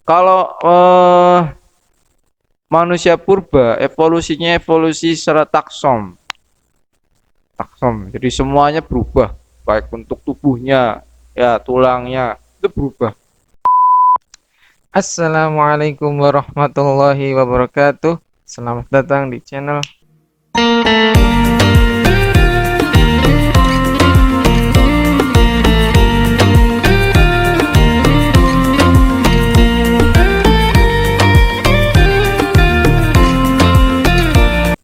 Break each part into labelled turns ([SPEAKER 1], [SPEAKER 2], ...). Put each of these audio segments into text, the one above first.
[SPEAKER 1] Kalau manusia purba evolusinya evolusi secara taksom. Taksom. Jadi semuanya berubah, baik untuk tubuhnya, ya tulangnya itu berubah. Assalamualaikum warahmatullahi wabarakatuh. Selamat datang di channel.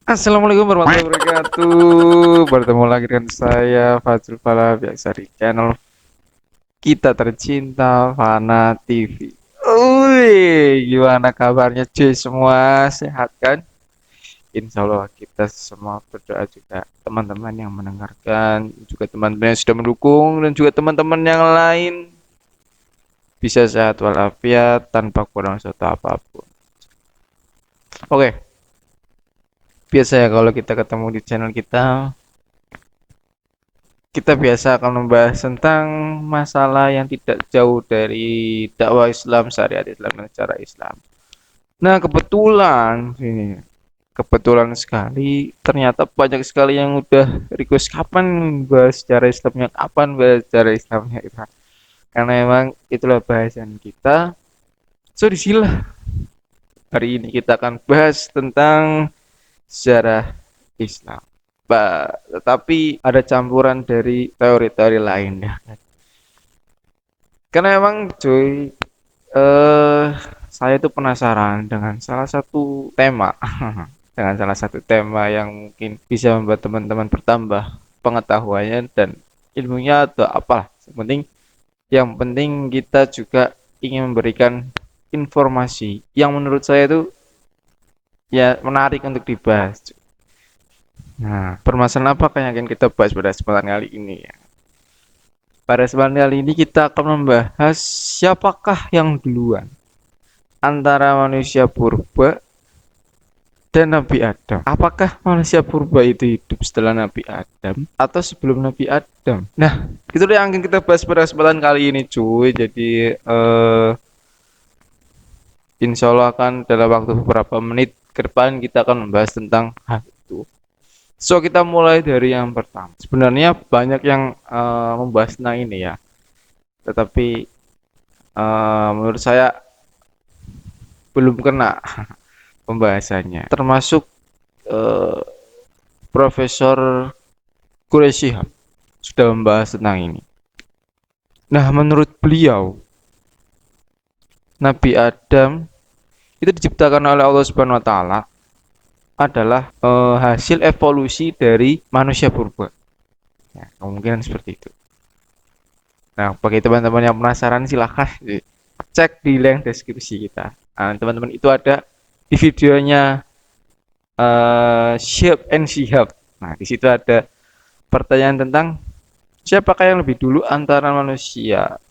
[SPEAKER 1] Assalamualaikum warahmatullahi wabarakatuh. Bertemu lagi dengan saya Fazrul Fala, biasa di channel kita tercinta Fana TV. Wih, gimana kabarnya cuy semua? Sehat kan? Insya Allah kita semua berdoa juga teman-teman yang mendengarkan, juga teman-teman yang sudah mendukung, dan juga teman-teman yang lain bisa sehat walafiat tanpa kurang suatu apapun. Oke, biasa ya kalau kita ketemu di channel kita biasa akan membahas tentang masalah yang tidak jauh dari dakwah Islam, syariat Islam, dan cara Islam. Nah, kebetulan sekali ternyata banyak sekali yang udah request kapan bahas secara Islamnya, kapan bahas secara Islamnya itu. Karena emang itulah bahasan kita. So disinilah hari ini kita akan bahas tentang sejarah Islam. Tetapi ada campuran dari teori-teori lain ya. Karena emang cuy, saya itu penasaran dengan salah satu tema dengan salah satu tema yang mungkin bisa membuat teman-teman bertambah pengetahuannya dan ilmunya atau apalah. Yang penting kita juga ingin memberikan informasi yang menurut saya itu ya menarik untuk dibahas. Nah, permasalahan apa yang akan kita bahas pada kesempatan kali ini ya? Pada kesempatan kali ini kita akan membahas siapakah yang duluan antara manusia purba dan Nabi Adam. Apakah manusia purba itu hidup setelah Nabi Adam atau sebelum Nabi Adam? Nah, itu yang akan kita bahas pada kesempatan kali ini cuy. Jadi insya Allah akan dalam waktu beberapa menit ke depan kita akan membahas tentang hal itu. So kita mulai dari yang pertama. Sebenarnya banyak yang membahas tentang ini ya. Tetapi menurut saya belum kena pembahasannya. Termasuk Profesor Quraisy sudah membahas tentang ini. Nah, menurut beliau Nabi Adam itu diciptakan oleh Allah Subhanahu wa taala adalah hasil evolusi dari manusia purba. Ya, kemungkinan seperti itu. Nah, bagi teman-teman yang penasaran silahkan cek di link deskripsi kita. Nah, teman-teman itu ada di videonya Syihab and Syihab. Nah, di situ ada pertanyaan tentang siapakah yang lebih dulu antara manusia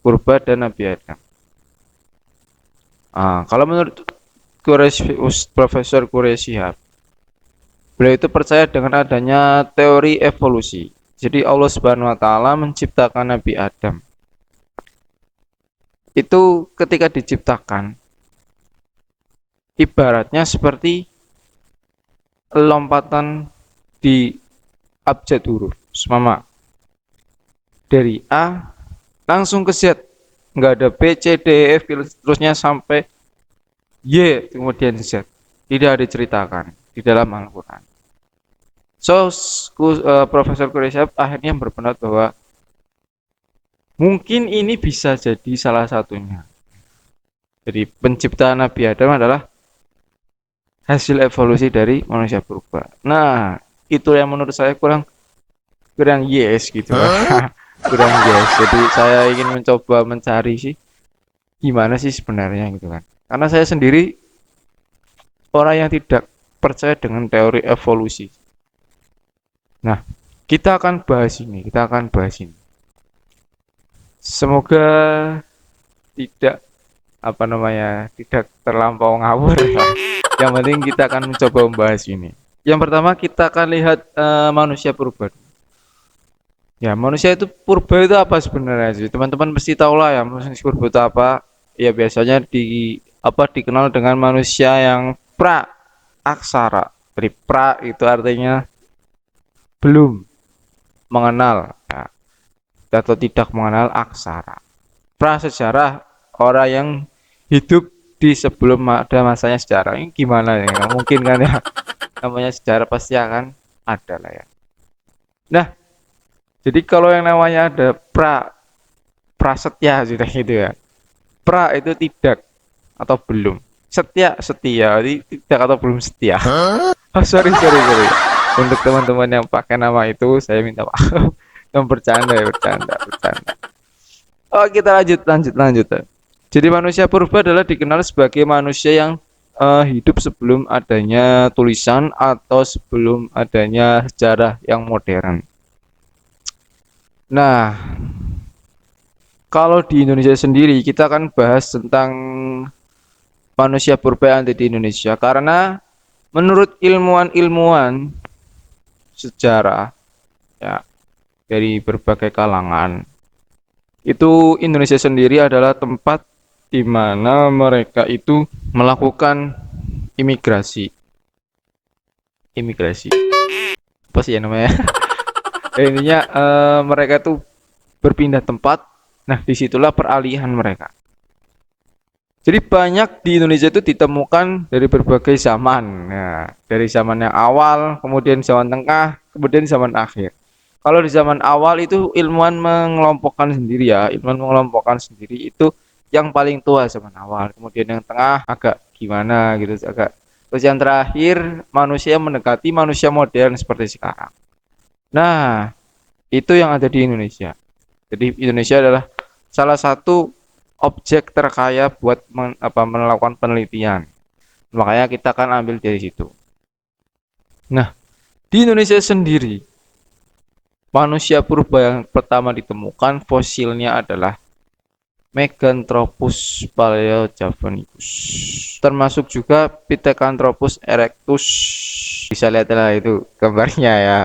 [SPEAKER 1] purba dan Nabi Adam. Kalau menurut Profesor Quraisy, beliau itu percaya dengan adanya teori evolusi. Jadi Allah Subhanahu wa taala menciptakan Nabi Adam. Itu ketika diciptakan ibaratnya seperti lompatan di abjad huruf. Semama dari A langsung ke Z. Nggak ada B, C, D, E, F, terusnya sampai Y, kemudian Z. Tidak diceritakan di dalam Al-Quran. So, Profesor Quraisy akhirnya berpendapat bahwa mungkin ini bisa jadi salah satunya. Jadi penciptaan Nabi Adam adalah hasil evolusi dari manusia purba. Nah, itu yang menurut saya kurang yes gitu. Kurang yes. Jadi saya ingin mencoba mencari sih gimana sih sebenarnya gitu kan. Karena saya sendiri orang yang tidak percaya dengan teori evolusi. Nah, kita akan bahas ini. Semoga tidak tidak terlampau ngawur ya. Yang penting kita akan mencoba membahas ini. Yang pertama kita akan lihat manusia purba. Ya, manusia itu purba itu apa sebenarnya sih? Teman-teman pasti tahu lah ya, manusia purba itu apa. ya biasanya dikenal dengan manusia yang pra aksara. Jadi pra itu artinya belum mengenal ya, atau tidak mengenal aksara. Prasejarah, orang yang hidup di sebelum ada masanya sejarah. Ini gimana ya? Nggak mungkin kan ya? Namanya sejarah pasti akan ada lah ya. Nah, jadi kalau yang namanya ada prasetya sudah gitu ya. Pra itu tidak atau belum. Setia setia, jadi tidak atau belum setia. Oh, sorry. Untuk teman-teman yang pakai nama itu, saya minta maaf. Yang bercanda ya, bercanda. Oh, kita lanjut. Jadi manusia purba adalah dikenal sebagai manusia yang hidup sebelum adanya tulisan atau sebelum adanya sejarah yang modern. Nah, kalau di Indonesia sendiri kita akan bahas tentang manusia purba yang ada di Indonesia karena menurut ilmuwan-ilmuwan sejarah ya dari berbagai kalangan itu Indonesia sendiri adalah tempat di mana mereka itu melakukan imigrasi apa sih ya namanya. Intinya mereka tuh berpindah tempat. Nah, disitulah peralihan mereka. Jadi banyak di Indonesia itu ditemukan dari berbagai zaman. Nah, dari zaman yang awal, kemudian zaman tengah, kemudian zaman akhir. Kalau di zaman awal itu ilmuwan mengelompokkan sendiri itu yang paling tua zaman awal. Kemudian yang tengah agak gimana gitu, agak. Terus yang terakhir manusia mendekati manusia modern seperti sekarang. Nah, itu yang ada di Indonesia. Jadi Indonesia adalah salah satu objek terkaya buat melakukan penelitian. Makanya kita akan ambil dari situ. Nah, di Indonesia sendiri, manusia purba yang pertama ditemukan fosilnya adalah Meganthropus paleojavanicus. Termasuk juga Pithecanthropus erectus. Bisa lihat lah itu gambarnya ya.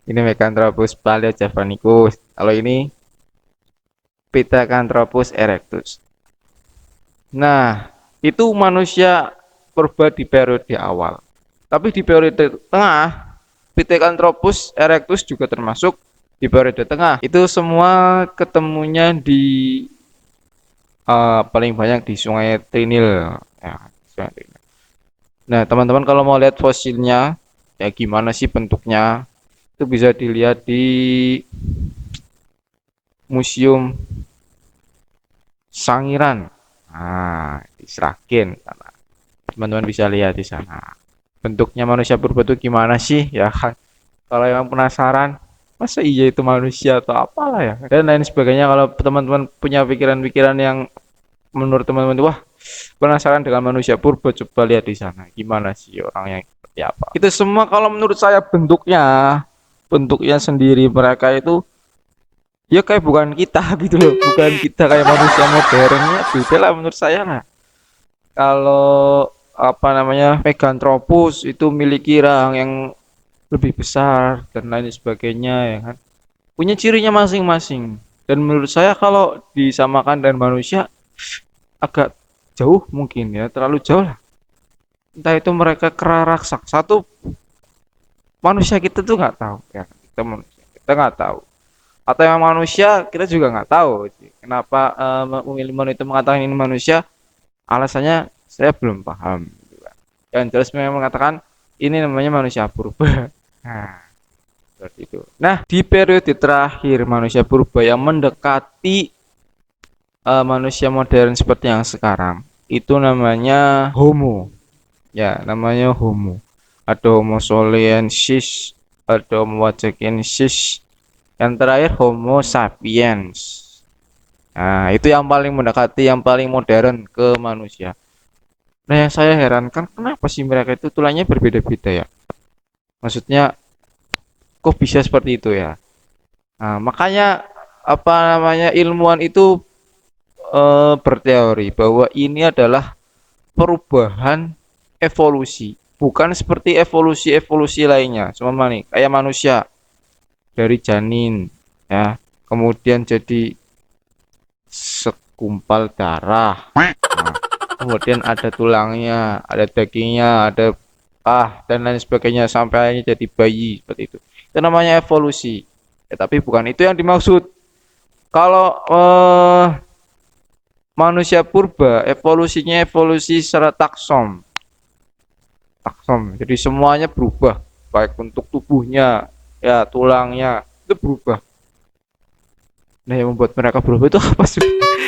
[SPEAKER 1] Ini Meganthropus paleojavanicus. Kalau ini Pithecanthropus erectus. Nah, itu manusia purba di periode awal. Tapi di periode tengah, Pithecanthropus erectus juga termasuk di periode tengah. Itu semua ketemunya di paling banyak di Sungai Trinil. Ya, Sungai Trinil. Nah, teman-teman kalau mau lihat fosilnya, ya gimana sih bentuknya, itu bisa dilihat di Museum Sangiran. Nah, di Sragen sana. Teman-teman bisa lihat di sana. Bentuknya manusia purba itu gimana sih? Ya kan. Kalau yang penasaran, masa iya itu manusia atau apalah ya. Dan lain sebagainya kalau teman-teman punya pikiran-pikiran yang menurut teman-teman wah, penasaran dengan manusia purba, coba lihat di sana. Gimana sih orang yang seperti apa? Itu semua kalau menurut saya bentuknya sendiri mereka itu ya kayak bukan kita gitu loh, bukan kita kayak manusia modernnya beda lah menurut saya lah. Kalau apa namanya Meganthropus itu miliki rahang yang lebih besar dan lain sebagainya ya kan, punya cirinya masing-masing. Dan menurut saya kalau disamakan dengan manusia agak jauh mungkin ya, terlalu jauh lah. Entah itu mereka kera raksasa satu manusia kita tuh nggak tahu ya, kita manusia kita nggak tahu. Atau yang manusia kita juga nggak tahu kenapa ilmuwan itu mengatakan ini manusia, alasannya saya belum paham gitu kan. Yang jelas memang mengatakan ini namanya manusia purba. Nah, seperti itu. Nah, di periode terakhir manusia purba yang mendekati manusia modern seperti yang sekarang itu namanya Homo. Ya, namanya Homo. Ada Homo sauliensis, ada Homo wagekensis, yang terakhir Homo sapiens. Nah, itu yang paling mendekati, yang paling modern ke manusia. Nah, yang saya herankan kenapa sih mereka itu tulangnya berbeda-beda ya? Maksudnya kok bisa seperti itu ya? Nah, makanya apa namanya ilmuwan itu berteori bahwa ini adalah perubahan evolusi, bukan seperti evolusi lainnya. Cuma nih kayak manusia dari janin ya, kemudian jadi gumpal darah. Nah, kemudian ada tulangnya, ada dagingnya, ada dan lain sebagainya sampai akhirnya jadi bayi seperti itu. Itu namanya evolusi. Ya, tapi bukan itu yang dimaksud. Kalau manusia purba, evolusinya evolusi secara taksom. Taksom. Jadi semuanya berubah, baik untuk tubuhnya, ya tulangnya itu berubah. Nah, yang membuat mereka berubah itu apa sih?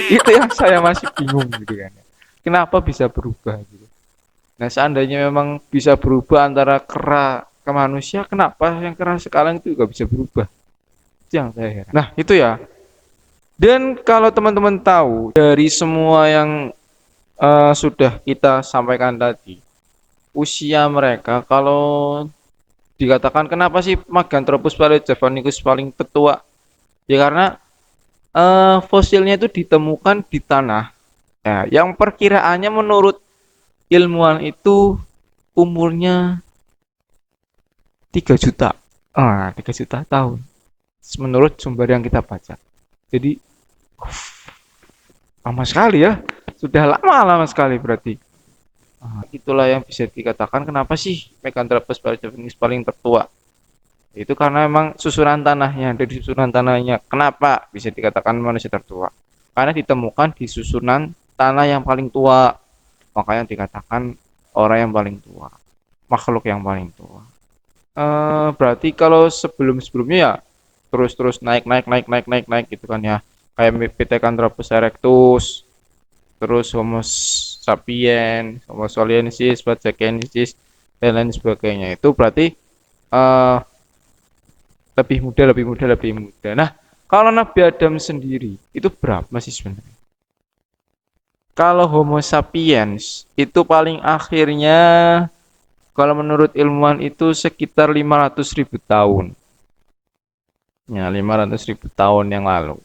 [SPEAKER 1] Itu yang saya masih bingung gitu kan. Kenapa bisa berubah gitu. Nah, seandainya memang bisa berubah antara kera ke manusia, kenapa yang kera sekarang itu juga bisa berubah? Itu yang saya heran. Nah, itu ya. Dan kalau teman-teman tahu dari semua yang sudah kita sampaikan tadi, usia mereka kalau dikatakan kenapa sih Maganthropus palejavanicus paling tertua? Ya karena fosilnya itu ditemukan di tanah. Ya, yang perkiraannya menurut ilmuwan itu umurnya 3 juta. 3 juta tahun. Menurut sumber yang kita baca. Jadi lama sekali ya. Sudah lama sekali berarti. Itulah yang bisa dikatakan kenapa sih Maganthropus palejavanicus paling tertua. Itu karena memang susunan tanahnya, dari susunan tanahnya. Kenapa bisa dikatakan manusia tertua? Karena ditemukan di susunan tanah yang paling tua. Makanya dikatakan orang yang paling tua, makhluk yang paling tua. Berarti kalau sebelum-sebelumnya ya terus naik gitu kan ya. Kayak Pithecanthropus erectus, terus Homo sapiens, Homo soliensis, Pajacensis, dan lain sebagainya. Itu berarti uh, lebih muda. Nah, kalau Nabi Adam sendiri itu berapa sih sebenarnya? Kalau Homo sapiens itu paling akhirnya kalau menurut ilmuwan itu sekitar 500.000 tahun. Ya, 500.000 tahun yang lalu.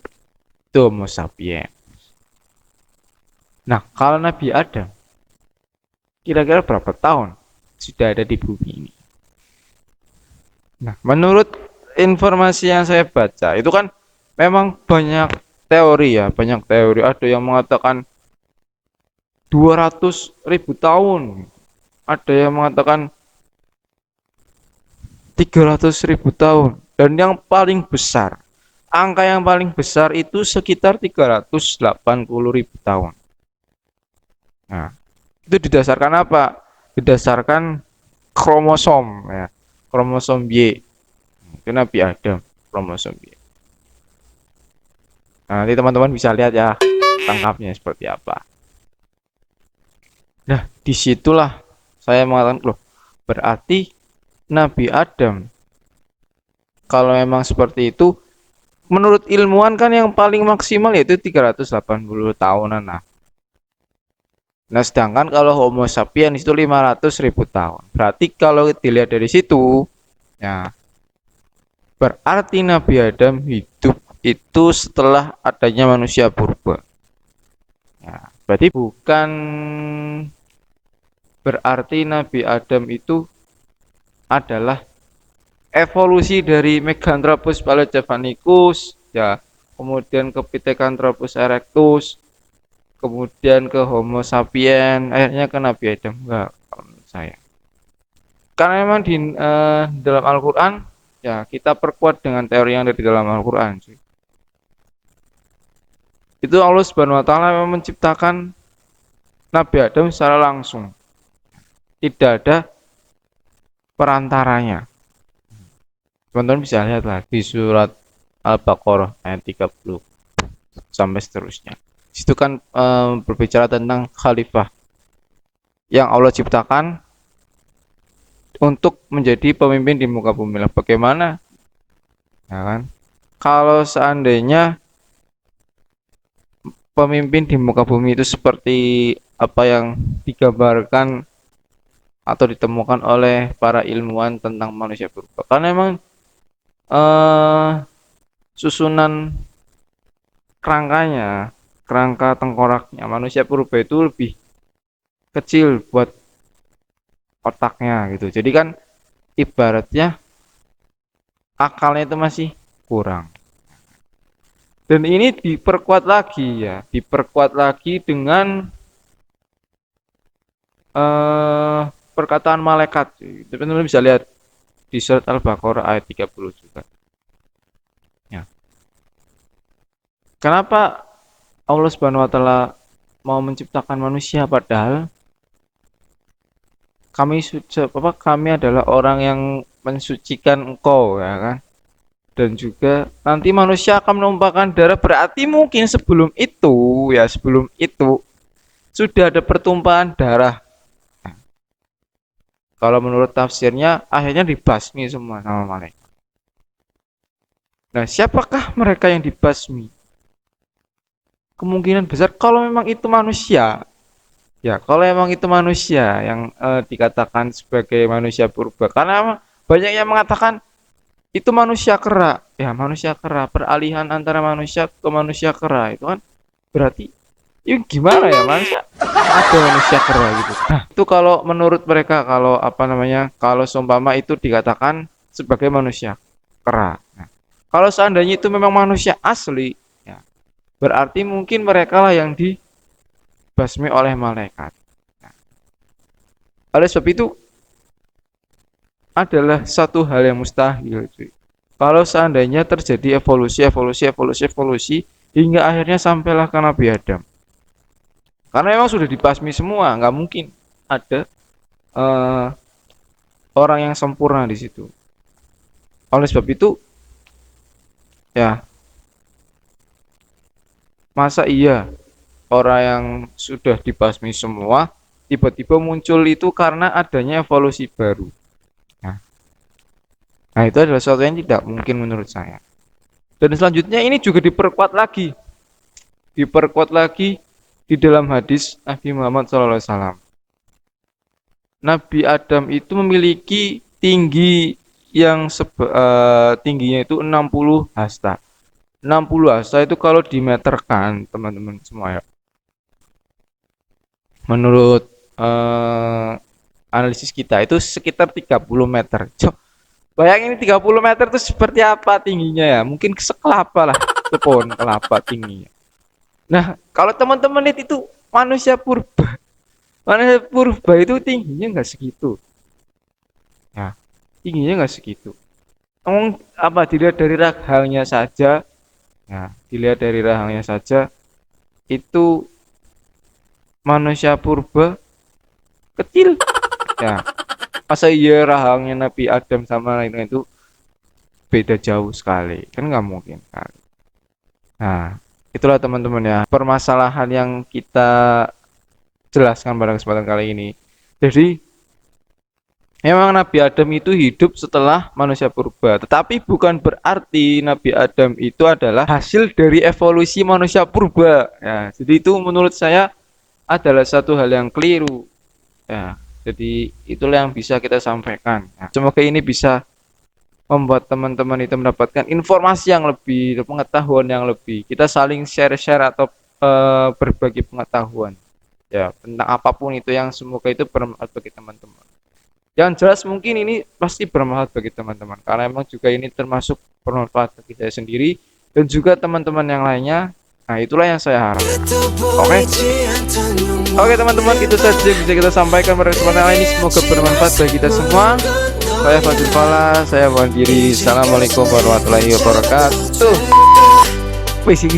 [SPEAKER 1] Itu Homo sapiens. Nah, kalau Nabi Adam kira-kira berapa tahun sudah ada di bumi ini? Nah, menurut informasi yang saya baca, itu kan memang banyak teori ya, banyak teori. Ada yang mengatakan 200.000 tahun, ada yang mengatakan 300.000 tahun, dan yang paling besar, angka yang paling besar itu sekitar 380.000 tahun. Nah, itu didasarkan apa? Didasarkan kromosom ya, kromosom Y. Itu Nabi Adam, kromosom Y. Nah, nanti teman-teman bisa lihat ya tangkapnya seperti apa. Nah, disitulah saya mengatakan, loh, berarti Nabi Adam kalau memang seperti itu, menurut ilmuwan kan yang paling maksimal yaitu 380 tahunan. Nah, sedangkan kalau Homo sapiens itu 500.000 tahun. Berarti kalau dilihat dari situ, ya, berarti Nabi Adam hidup itu setelah adanya manusia purba. Ya, berarti bukan berarti Nabi Adam itu adalah evolusi dari Meganthropus palejavanicus, ya, kemudian ke Pithecanthropus erectus, kemudian ke Homo sapiens, akhirnya ke Nabi Adam. Enggak, kalau menurut saya. Karena memang di dalam Al-Quran, ya kita perkuat dengan teori yang ada di dalam Al-Quran. Itu Allah Subhanahu Wa Taala memang menciptakan Nabi Adam secara langsung, tidak ada perantaranya. Teman-teman bisa lihat lah di surat Al-Baqarah ayat 30 sampai seterusnya. Situ kan berbicara tentang khalifah yang Allah ciptakan untuk menjadi pemimpin di muka bumi. Lah bagaimana? Ya kan? Kalau seandainya pemimpin di muka bumi itu seperti apa yang digambarkan atau ditemukan oleh para ilmuwan tentang manusia purba. Karena memang susunan kerangkanya, kerangka tengkoraknya manusia purba itu lebih kecil buat otaknya gitu. Jadi kan ibaratnya akalnya itu masih kurang. Dan ini diperkuat lagi ya, diperkuat lagi dengan perkataan malaikat. Teman-teman bisa lihat di surat Al-Baqarah ayat 30 juga. Ya. Kenapa Allah Subhanahu wa taala mau menciptakan manusia padahal kami adalah orang yang mensucikan engkau ya kan? Dan juga nanti manusia akan menumpahkan darah, berarti mungkin sebelum itu sudah ada pertumpahan darah. Nah, kalau menurut tafsirnya akhirnya dibasmi semua sama malaikat. Nah, siapakah mereka yang dibasmi? Kemungkinan besar kalau memang itu manusia. Ya, kalau memang itu manusia yang dikatakan sebagai manusia purba. Karena banyak yang mengatakan itu manusia kera. Ya, manusia kera, peralihan antara manusia ke manusia kera itu kan berarti ini gimana ya, manusia ada manusia kera gitu. Nah, itu kalau menurut mereka, kalau seumpama itu dikatakan sebagai manusia kera. Nah, kalau seandainya itu memang manusia asli, ya, berarti mungkin mereka lah yang dibasmi oleh malaikat. Nah, oleh sebab itu adalah satu hal yang mustahil, cuy. Kalau seandainya terjadi evolusi hingga akhirnya sampailah ke Nabi Adam. Karena memang sudah dibasmi semua, nggak mungkin ada orang yang sempurna di situ. Oleh sebab itu, ya, masa iya orang yang sudah dibasmi semua tiba-tiba muncul itu karena adanya evolusi baru. Nah, itu adalah sesuatu yang tidak mungkin menurut saya. Dan selanjutnya ini juga diperkuat lagi di dalam hadis Nabi Muhammad SAW. Nabi Adam itu memiliki tinggi yang tingginya itu 60 hasta. 60 hasta itu kalau dimeterkan, teman-teman semua ya. Menurut analisis kita itu sekitar 30 meter. Bayangin 30 meter itu seperti apa tingginya ya? Mungkin sekelapa lah, pohon kelapa tingginya. Nah, kalau teman-teman lihat itu manusia purba. Manusia purba itu tingginya nggak segitu. Ya, tingginya nggak segitu. Ngomong apa? Dilihat dari rahangnya saja. Ya, dilihat dari rahangnya saja itu manusia purba kecil. Ya. Masa iya rahangnya Nabi Adam sama lain itu beda jauh sekali, kan nggak mungkin kali. Nah, itulah teman-teman ya permasalahan yang kita jelaskan pada kesempatan kali ini. Jadi memang Nabi Adam itu hidup setelah manusia purba, tetapi bukan berarti Nabi Adam itu adalah hasil dari evolusi manusia purba ya. Jadi itu menurut saya adalah satu hal yang keliru ya. Jadi itulah yang bisa kita sampaikan. Nah, semoga ini bisa membuat teman-teman itu mendapatkan informasi yang lebih, pengetahuan yang lebih. Kita saling share-share atau berbagi pengetahuan ya tentang apapun itu yang semoga itu bermanfaat bagi teman-teman. Yang jelas mungkin ini pasti bermanfaat bagi teman-teman karena memang juga ini termasuk bermanfaat bagi saya sendiri dan juga teman-teman yang lainnya. Nah, itulah yang saya harap. Oke teman-teman, itu saja yang bisa kita sampaikan pada kesempatan kali ini. Semoga bermanfaat bagi kita semua. Saya Fadil Fala, saya mohon diri. Assalamualaikum warahmatullahi wabarakatuh. Wih, sih